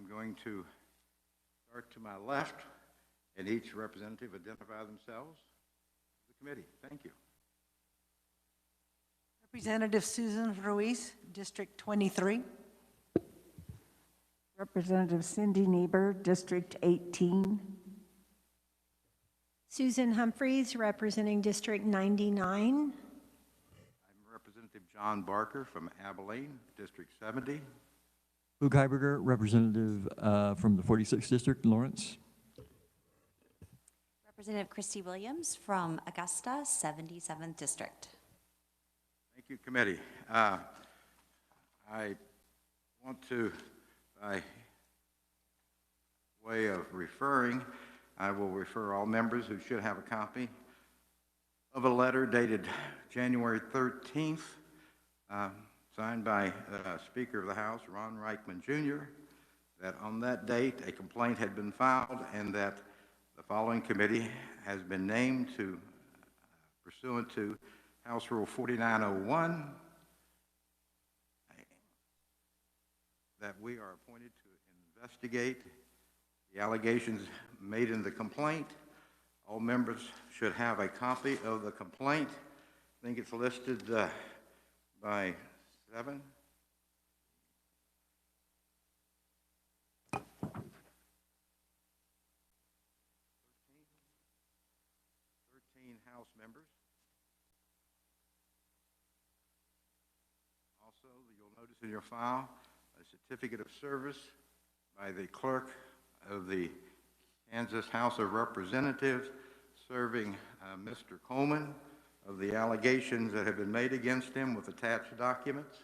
I'm going to start to my left, and each representative identify themselves to the committee. Thank you. Representative Susan Ruiz, District 23. Representative Cindy Niebuhr, District 18. Susan Humphreys, representing District 99. I'm Representative John Barker from Abilene, District 70. Luke Heiberger, representative from the 46th District, Lawrence. Representative Christy Williams from Augusta, 77th District. Thank you, committee. I want to, by way of referring, I will refer all members who should have a copy of a letter dated January 13th, signed by Speaker of the House, Ron Reichman Jr., that on that date a complaint had been filed and that the following committee has been named to, pursuant to House Rule 4901, that we are appointed to investigate the allegations made in the complaint. All members should have a copy of the complaint. I think it's listed by 7. 13 House members. Also, you'll notice in your file a certificate of service by the clerk of the Kansas House of Representatives serving Mr. Coleman of the allegations that have been made against him with attached documents.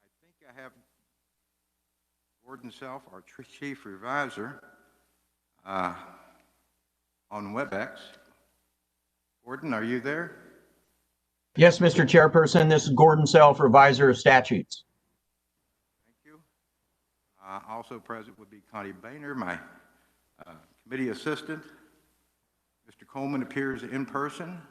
I think I have Gordon Self, our chief revisor, on WebEx. Gordon, are you there? Yes, Mr. Chairperson, this is Gordon Self, Reviser of Statutes. Thank you. Also present would be Connie Boehner, my committee assistant. Mr. Coleman appears in person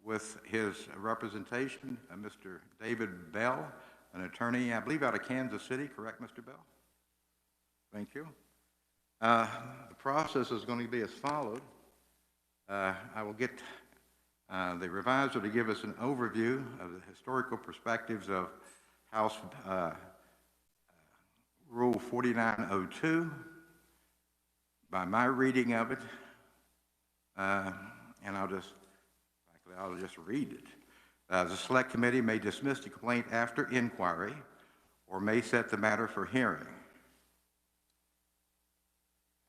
with his representation, Mr. David Bell, an attorney, I believe, out of Kansas City. Correct, Mr. Bell? Thank you. The process is going to be as followed. I will get the revisor to give us an overview of the historical perspectives of House Rule 4902 by my reading of it, and I'll just read it. The Select Committee may dismiss the complaint after inquiry or may set the matter for hearing.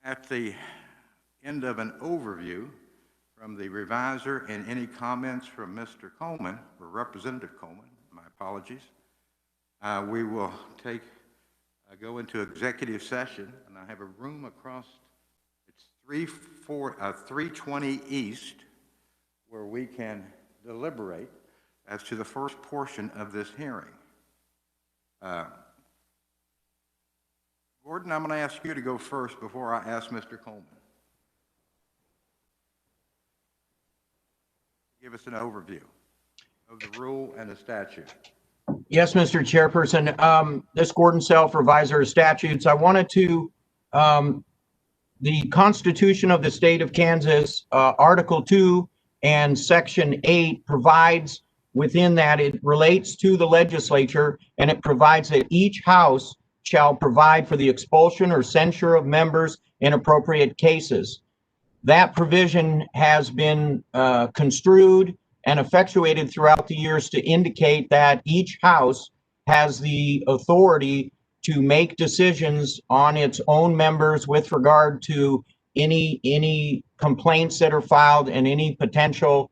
At the end of an overview from the revisor and any comments from Mr. Coleman, or Representative Coleman, my apologies, we will go into executive session, and I have a room across, it's 320 East, where we can deliberate as to the first portion of this hearing. Gordon, I'm going to ask you to go first before I ask Mr. Coleman. Give us an overview of the rule and the statute. Yes, Mr. Chairperson, this Gordon Self, Reviser of Statutes. I wanted to, the Constitution of the State of Kansas, Article 2 and Section 8 provides within that, it relates to the legislature, and it provides that each house shall provide for the expulsion or censure of members in appropriate cases. That provision has been construed and effectuated throughout the years to indicate that each house has the authority to make decisions on its own members with regard to any complaints that are filed and any potential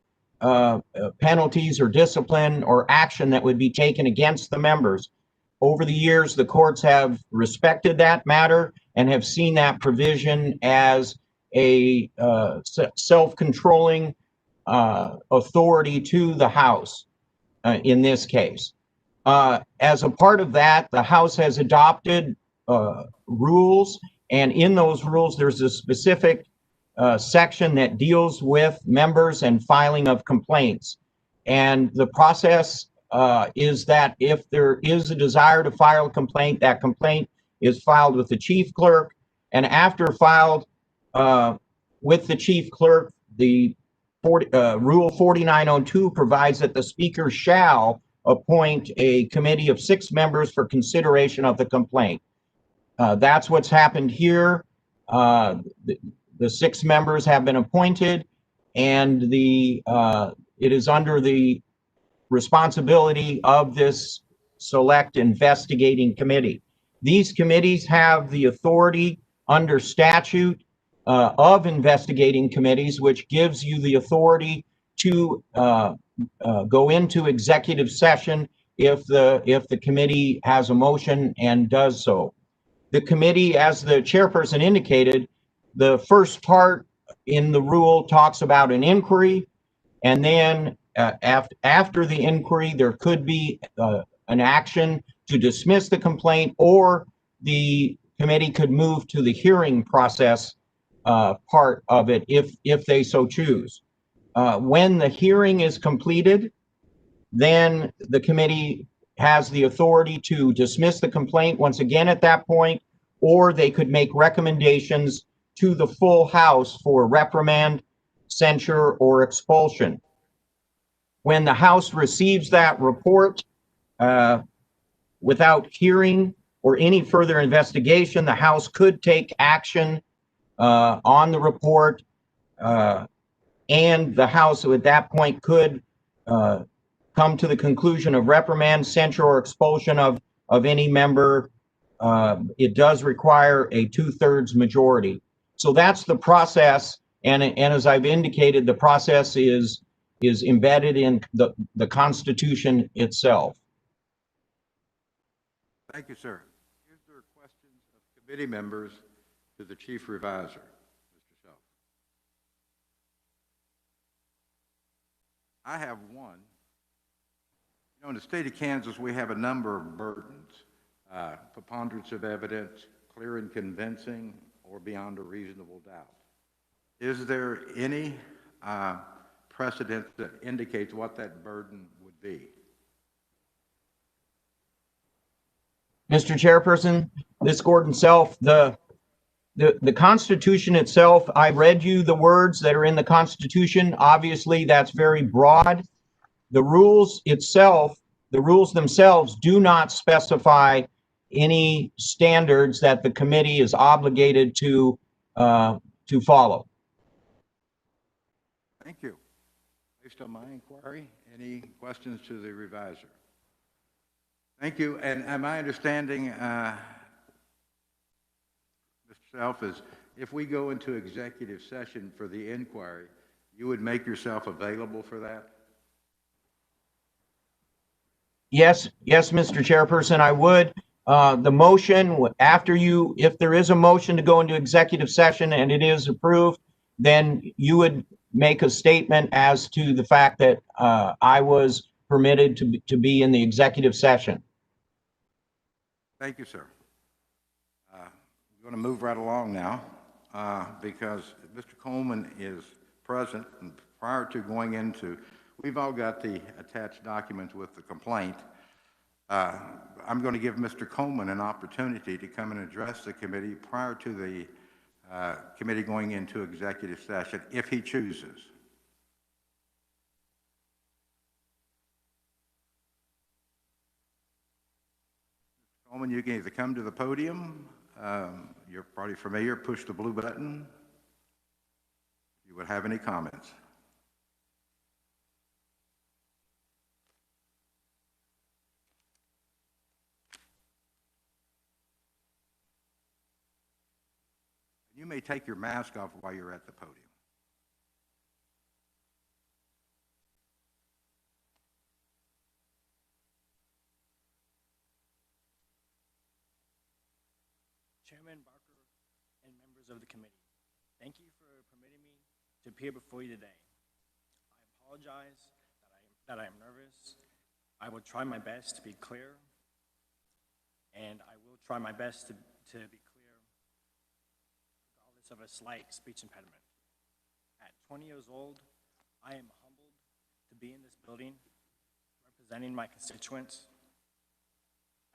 penalties or discipline or action that would be taken against the members. Over the years, the courts have respected that matter and have seen that provision as a self-controlling authority to the House in this case. As a part of that, the House has adopted rules, and in those rules, there's a specific section that deals with members and filing of complaints. And the process is that if there is a desire to file a complaint, that complaint is filed with the chief clerk. And after filed with the chief clerk, the Rule 4902 provides that the speaker shall appoint a committee of 6 members for consideration of the complaint. That's what's happened here. The 6 members have been appointed, and it is under the responsibility of this select investigating committee. These committees have the authority under statute of investigating committees, which gives you the authority to go into executive session if the committee has a motion and does so. The committee, as the chairperson indicated, the first part in the rule talks about an inquiry, and then after the inquiry, there could be an action to dismiss the complaint, or the committee could move to the hearing process part of it if they so choose. When the hearing is completed, then the committee has the authority to dismiss the complaint once again at that point, or they could make recommendations to the full House for reprimand, censure, or expulsion. When the House receives that report, without hearing or any further investigation, the House could take action on the report, and the House at that point could come to the conclusion of reprimand, censure, or expulsion of any member. It does require a 2/3 majority. So that's the process, and as I've indicated, the process is embedded in the Constitution itself. Thank you, sir. Is there questions of committee members to the chief revisor, Mr. Self? I have one. You know, in the state of Kansas, we have a number of burdens: preponderance of evidence, clear and convincing, or beyond a reasonable doubt. Is there any precedent that indicates what that burden would be? Mr. Chairperson, this Gordon Self, the Constitution itself, I read you the words that are in the Constitution. Obviously, that's very broad. The rules themselves do not specify any standards that the committee is obligated to follow. Thank you. Based on my inquiry, any questions to the revisor? Thank you. And my understanding, Mr. Self, is if we go into executive session for the inquiry, you would make yourself available for that? Yes, Mr. Chairperson, I would. The motion, if there is a motion to go into executive session and it is approved, then you would make a statement as to the fact that I was permitted to be in the executive session. Thank you, sir. We're going to move right along now because Mr. Coleman is present, and prior to going into, we've all got the attached documents with the complaint. I'm going to give Mr. Coleman an opportunity to come and address the committee prior to the committee going into executive session, if he chooses. Mr. Coleman, you can either come to the podium, you're probably familiar, push the blue button, if you would have any comments. You may take your mask off while you're at the podium. Chairman Barker and members of the committee, thank you for permitting me to appear before you today. I apologize that I am nervous. I will try my best to be clear, and I will try my best to be clear regardless of a slight speech impediment. At 20 years old, I am humbled to be in this building representing my constituents.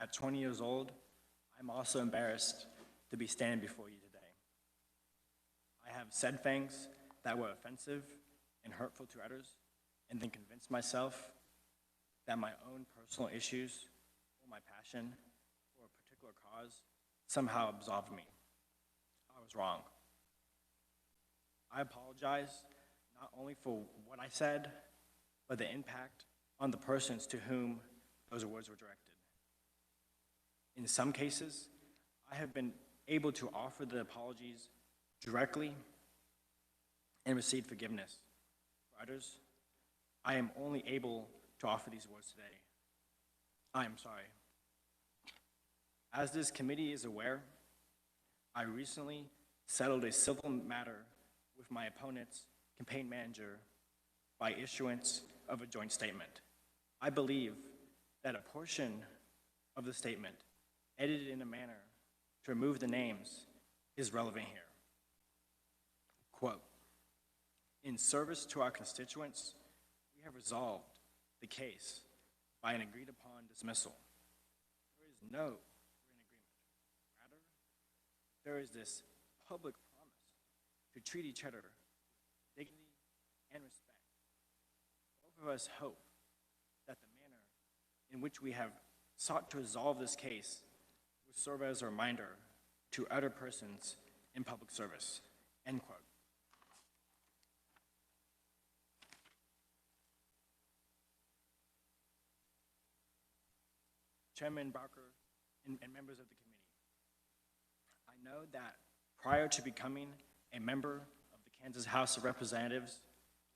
At 20 years old, I'm also embarrassed to be standing before you today. I have said things that were offensive and hurtful to others, and then convinced myself that my own personal issues or my passion for a particular cause somehow absolved me. I was wrong. I apologize not only for what I said, but the impact on the persons to whom those words were directed. In some cases, I have been able to offer the apologies directly and receive forgiveness. For others, I am only able to offer these words today. I am sorry. As this committee is aware, I recently settled a civil matter with my opponent's campaign manager by issuance of a joint statement. I believe that a portion of the statement, edited in a manner to remove the names, is relevant here. Quote, "In service to our constituents, we have resolved the case by an agreed-upon dismissal. There is no written agreement. Rather, there is this public promise to treat each other with dignity and respect. Both of us hope that the manner in which we have sought to resolve this case will serve as a reminder to other persons in public service." End quote. Chairman Barker and members of the committee, I know that prior to becoming a member of the Kansas House of Representatives,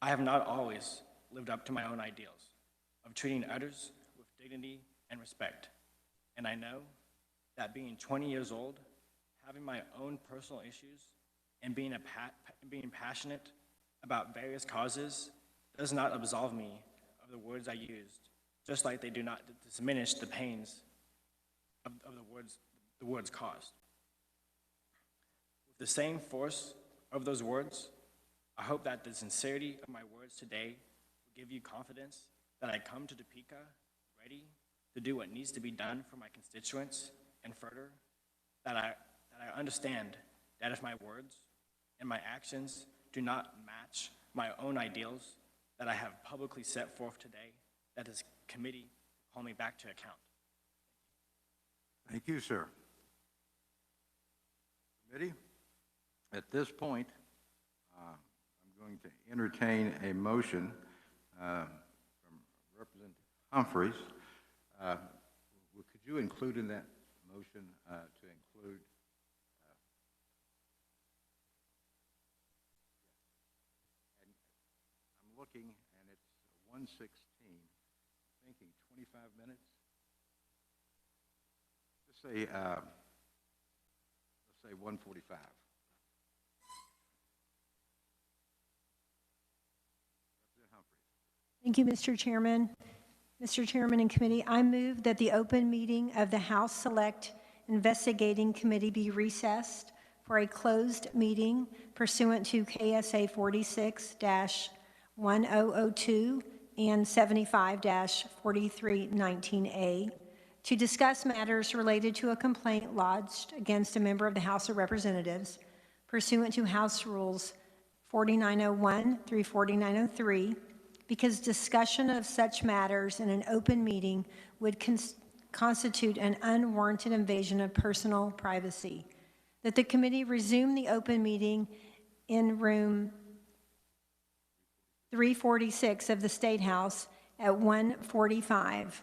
I have not always lived up to my own ideals of treating others with dignity and respect. And I know that being 20 years old, having my own personal issues, and being passionate about various causes does not absolve me of the words I used, just like they do not diminish the pains of the words caused. With the same force of those words, I hope that the sincerity of my words today will give you confidence that I come to Topeka ready to do what needs to be done for my constituents, and further, that I understand that if my words and my actions do not match my own ideals that I have publicly set forth today, that this committee will call me back to account. Thank you, sir. Committee, at this point, I'm going to entertain a motion from Representative Humphreys. Could you include in that motion to include and I'm looking and it's 1:16, thinking 25 minutes. Just say, let's say 1:45. Representative Humphreys. Thank you, Mr. Chairman. Mr. Chairman and committee, I move that the open meeting of the House Select Investigating Committee be recessed for a closed meeting pursuant to KSA 46-1002 and 75-4319A to discuss matters related to a complaint lodged against a member of the House of Representatives pursuant to House Rules 4901 through 4903, because discussion of such matters in an open meeting would constitute an unwarranted invasion of personal privacy. That the committee resume the open meeting in room 346 of the State House at 1:45,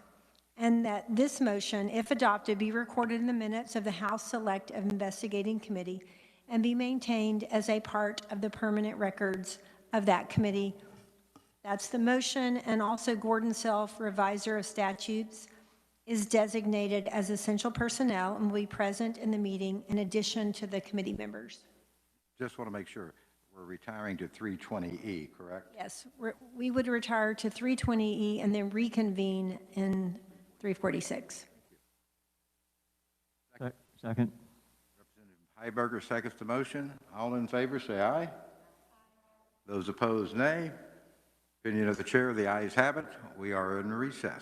and that this motion, if adopted, be recorded in the minutes of the House Select Investigating Committee and be maintained as a part of the permanent records of that committee. That's the motion, and also Gordon Self, Reviser of Statutes, is designated as essential personnel and will be present in the meeting in addition to the committee members. Just want to make sure we're retiring to 320E, correct? Yes, we would retire to 320E and then reconvene in 346. Second. Representative Heiberger seconds the motion. All in favor, say aye. Those opposed, nay. Opinion of the chair, the ayes have it. We are in recess.